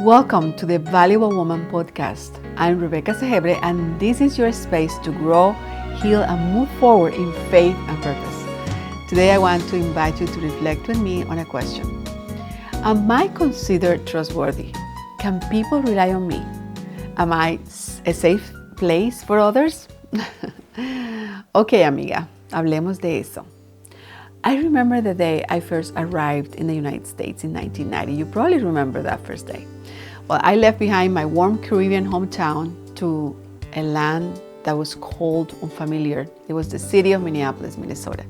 Welcome to the Valuable Woman podcast. I'm Rebeca Segebre, and this is your space to grow, heal, and move forward in faith and purpose. Today, I want to invite you to reflect with me on a question. Am I considered trustworthy? Can people rely on me? Am I a safe place for others? Okay, amiga, hablemos de eso. I remember the day I first arrived in the United States in 1990. You probably remember that first day. Well, I left behind my warm Caribbean hometown to a land that was cold, unfamiliar. It was the city of Minneapolis, Minnesota.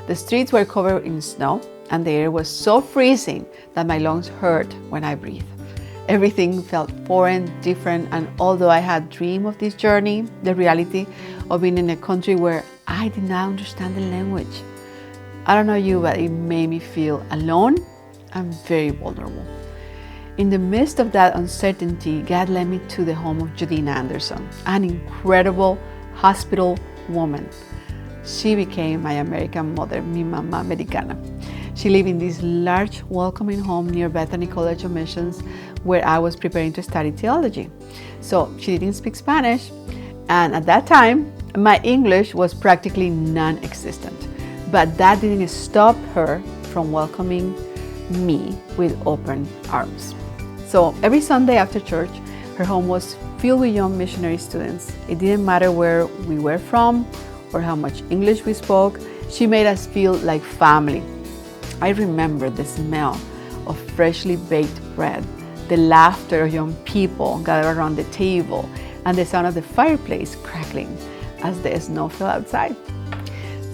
The streets were covered in snow, and the air was so freezing that my lungs hurt when I breathed. Everything felt foreign, different, and although I had dreamed of this journey, the reality of being in a country where I did not understand the language, I don't know you, but it made me feel alone and very vulnerable. In the midst of that uncertainty, God led me to the home of Judine Anderson, an incredible hospital woman. She became my American mother, mi mamá americana. She lived in this large, welcoming home near Bethany College of Missions, where I was preparing to study theology. So she didn't speak Spanish, and at that time, my English was practically non-existent. But that didn't stop her from welcoming me with open arms. So every Sunday after church, her home was filled with young missionary students. It didn't matter where we were from or how much English we spoke. She made us feel like family. I remember the smell of freshly baked bread, the laughter of young people gathered around the table, and the sound of the fireplace crackling as the snow fell outside.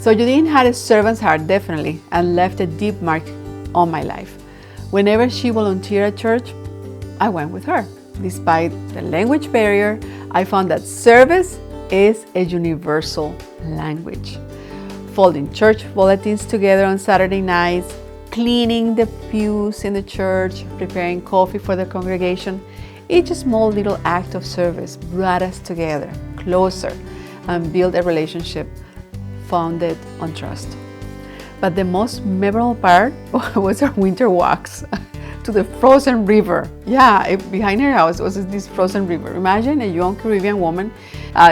So Judine had a servant's heart, definitely, and left a deep mark on my life. Whenever she volunteered at church, I went with her. Despite the language barrier, I found that service is a universal language. Folding church bulletins together on Saturday nights, cleaning the pews in the church, preparing coffee for the congregation, each small little act of service brought us together, closer, and built a relationship founded on trust. But the most memorable part was our winter walks to the frozen river. Yeah, behind her house was this frozen river. Imagine a young Caribbean woman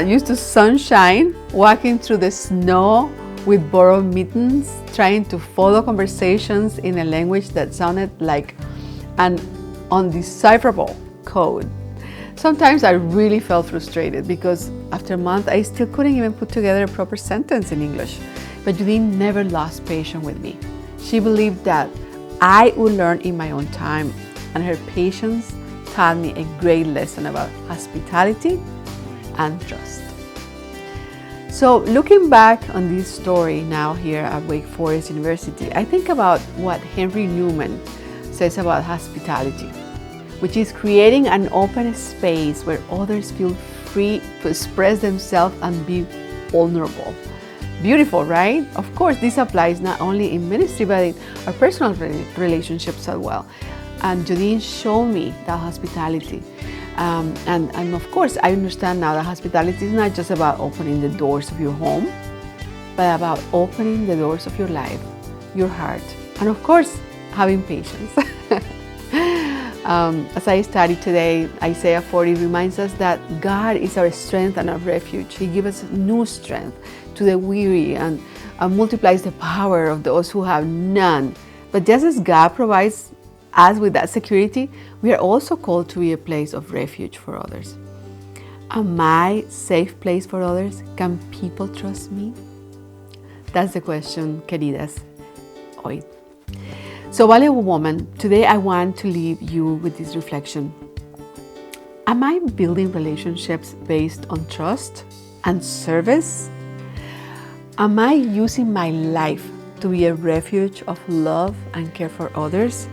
used to sunshine, walking through the snow with borrowed mittens, trying to follow conversations in a language that sounded like an undecipherable code. Sometimes I really felt frustrated because after a month, I still couldn't even put together a proper sentence in English. But Judine never lost patience with me. She believed that I would learn in my own time, and her patience taught me a great lesson about hospitality and trust. So looking back on this story now here at Wake Forest University, I think about what Henry Newman says about hospitality, which is creating an open space where others feel free to express themselves and be vulnerable. Beautiful, right? Of course, this applies not only in ministry, but in our personal relationships as well. And Judine showed me that hospitality. And of course, I understand now that hospitality is not just about opening the doors of your home, but about opening the doors of your life, your heart, and of course, having patience. As I study today, Isaiah 40 reminds us that God is our strength and our refuge. He gives us new strength to the weary and multiplies the power of those who have none. But just as God provides us with that security, we are also called to be a place of refuge for others. Am I a safe place for others? Can people trust me? That's the question, queridas, hoy. So, valuable woman, today I want to leave you with this reflection. Am I building relationships based on trust and service? Am I using my life to be a refuge of love and care for others?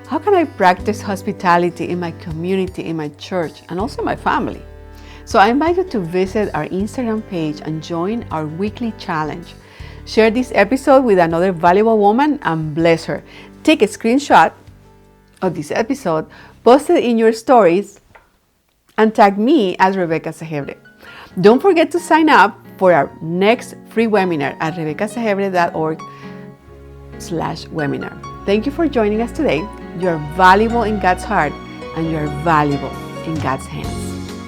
How can I practice hospitality in my community, in my church, and also my family? So I invite you to visit our Instagram page and join our weekly challenge. Share this episode with another valuable woman and bless her. Take a screenshot of this episode, post it in your stories, and tag me as Rebeca Segebre. Don't forget to sign up for our next free webinar at rebecasegebre.org/webinar. Thank you for joining us today. You're valuable in God's heart, and you are valuable in God's hands.